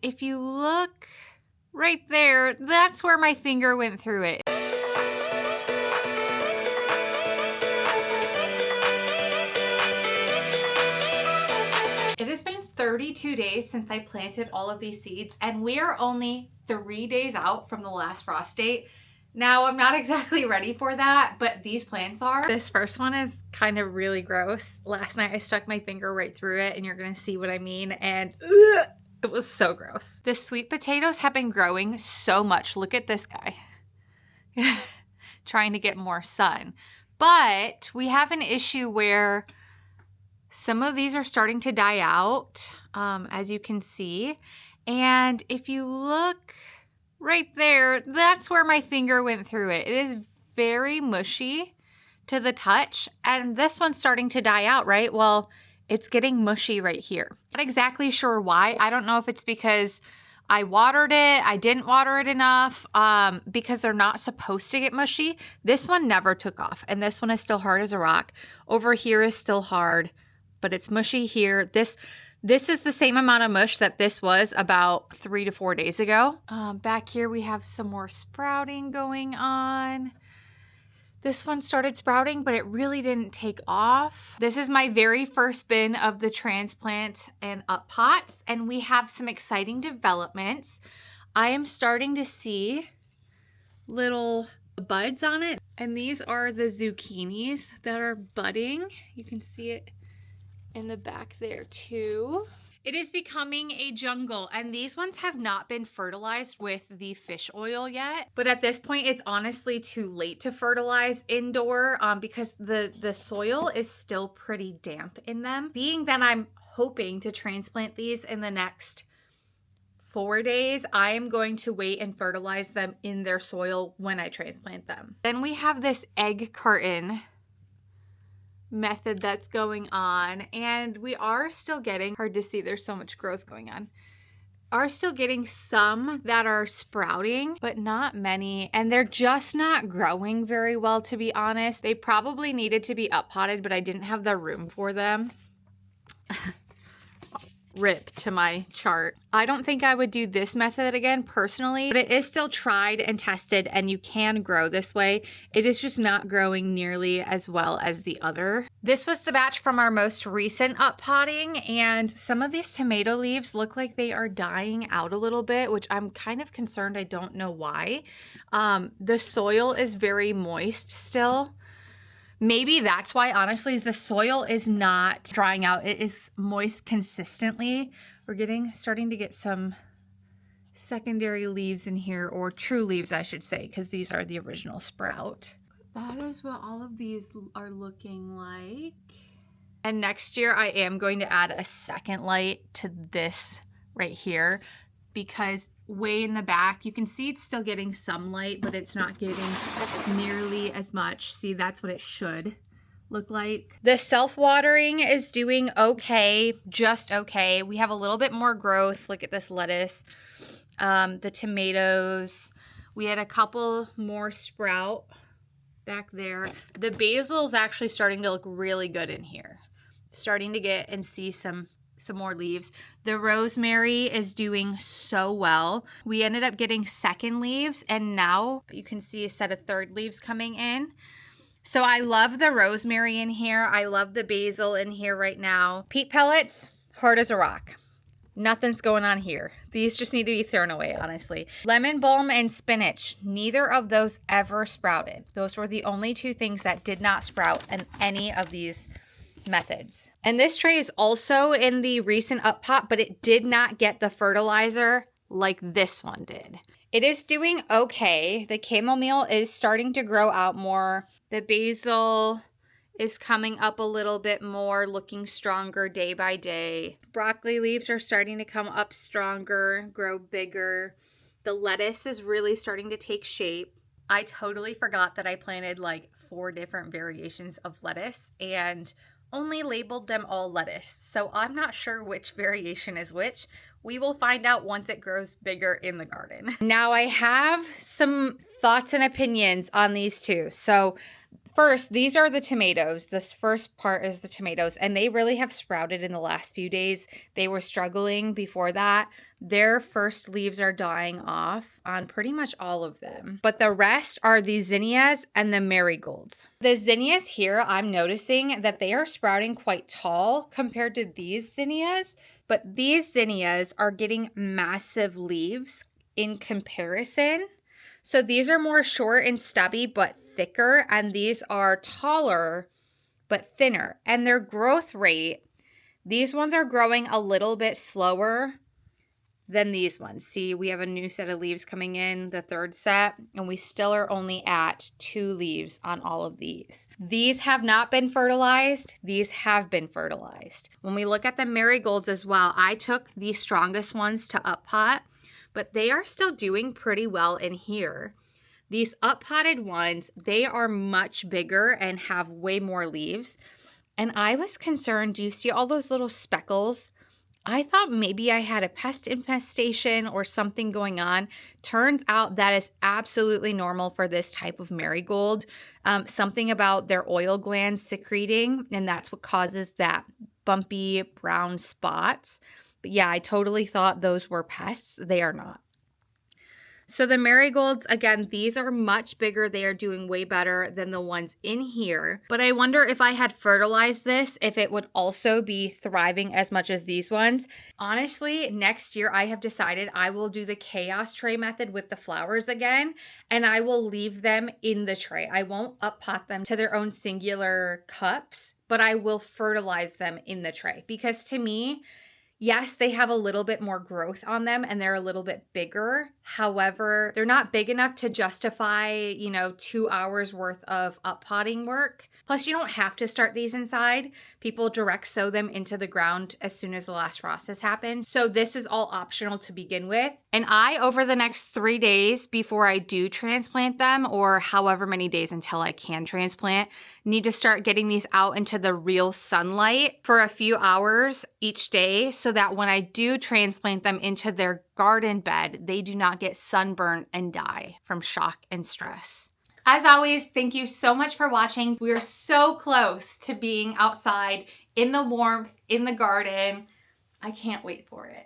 If you look right there, that's where my finger went through it. It has been 32 days since I planted all of these seeds, and we are only 3 days out from the last frost date. Now, I'm not exactly ready for that, but these plants are. This first one is kind of really gross. Last night I stuck my finger right through it, and you're gonna see what I mean, and it was so gross. The sweet potatoes have been growing so much. Look at this guy. Trying to get more sun. But we have an issue where some of these are starting to die out, as you can see. And if you look right there, that's where my finger went through it. It is very mushy to the touch. And this one's starting to die out, right? Well, it's getting mushy right here. Not exactly sure why. I don't know if it's because I watered it, I didn't water it enough, because they're not supposed to get mushy. This one never took off, and this one is still hard as a rock. Over here is still hard, but it's mushy here. This is the same amount of mush that this was about 3 to 4 days ago. Back here we have some more sprouting going on. This one started sprouting, but it really didn't take off. This is my very first bin of the transplant and up pots, and we have some exciting developments. I am starting to see little buds on it, and these are the zucchinis that are budding. You can see it in the back there too. It is becoming a jungle, and these ones have not been fertilized with the fish oil yet. But at this point, it's honestly too late to fertilize indoor because the soil is still pretty damp in them. Being that I'm hoping to transplant these in the next 4 days, I am going to wait and fertilize them in their soil when I transplant them. Then we have this egg carton method that's going on, and we are still getting, hard to see, there's so much growth going on, are still getting some that are sprouting, but not many, and they're just not growing very well, to be honest. They probably needed to be up potted, but I didn't have the room for them. Rip to my chart. I don't think I would do this method again personally, but it is still tried and tested, and you can grow this way. It is just not growing nearly as well as the other. This was the batch from our most recent up potting, and some of these tomato leaves look like they are dying out a little bit, which I'm kind of concerned. I don't know why. The soil is very moist still. Maybe that's why, honestly, is the soil is not drying out. It is moist consistently. We're starting to get some secondary leaves in here, or true leaves, I should say, because these are the original sprout. That is what all of these are looking like. And next year, I am going to add a second light to this right here, because way in the back, you can see it's still getting some light, but it's not getting nearly as much. See, that's what it should look like. The self-watering is doing okay, just okay. We have a little bit more growth. Look at this lettuce, the tomatoes. We had a couple more sprout back there. The basil is actually starting to look really good in here. Starting to get and see some more leaves. The rosemary is doing so well. We ended up getting second leaves, and now you can see a set of third leaves coming in. So I love the rosemary in here. I love the basil in here right now. Peat pellets, hard as a rock. Nothing's going on here. These just need to be thrown away, honestly. Lemon balm and spinach, neither of those ever sprouted. Those were the only two things that did not sprout in any of these methods. And this tray is also in the recent up pot, but it did not get the fertilizer like this one did. It is doing okay. The chamomile is starting to grow out more. The basil is coming up a little bit more, looking stronger day by day. Broccoli leaves are starting to come up stronger, grow bigger. The lettuce is really starting to take shape. I totally forgot that I planted like 4 different variations of lettuce and only labeled them all lettuce. So I'm not sure which variation is which. We will find out once it grows bigger in the garden. Now I have some thoughts and opinions on these two. So first, these are the tomatoes. This first part is the tomatoes, and they really have sprouted in the last few days. They were struggling before that. Their first leaves are dying off on pretty much all of them. But the rest are the zinnias and the marigolds. The zinnias here, I'm noticing that they are sprouting quite tall compared to these zinnias, but these zinnias are getting massive leaves in comparison. So these are more short and stubby but thicker, and these are taller but thinner. And their growth rate, these ones are growing a little bit slower than these ones. See, we have a new set of leaves coming in, the third set, and we still are only at 2 leaves on all of these. These have not been fertilized. These have been fertilized. When we look at the marigolds as well, I took the strongest ones to up pot, but they are still doing pretty well in here. These up potted ones, they are much bigger and have way more leaves. And I was concerned, do you see all those little speckles? I thought maybe I had a pest infestation or something going on. Turns out that is absolutely normal for this type of marigold. Something about their oil glands secreting, and that's what causes that bumpy brown spots. But yeah, I totally thought those were pests. They are not. So the marigolds, again, these are much bigger. They are doing way better than the ones in here. But I wonder if I had fertilized this, if it would also be thriving as much as these ones. Honestly, next year I have decided I will do the chaos tray method with the flowers again, and I will leave them in the tray. I won't up pot them to their own singular cups, but I will fertilize them in the tray because to me, yes, they have a little bit more growth on them and they're a little bit bigger. However, they're not big enough to justify, 2 hours worth of up potting work. Plus, you don't have to start these inside. People direct sow them into the ground as soon as the last frost has happened. So this is all optional to begin with. And I, over the next 3 days before I do transplant them, or however many days until I can transplant, need to start getting these out into the real sunlight for a few hours each day so that when I do transplant them into their garden bed, they do not get sunburned and die from shock and stress. As always, thank you so much for watching. We are so close to being outside in the warmth, in the garden. I can't wait for it.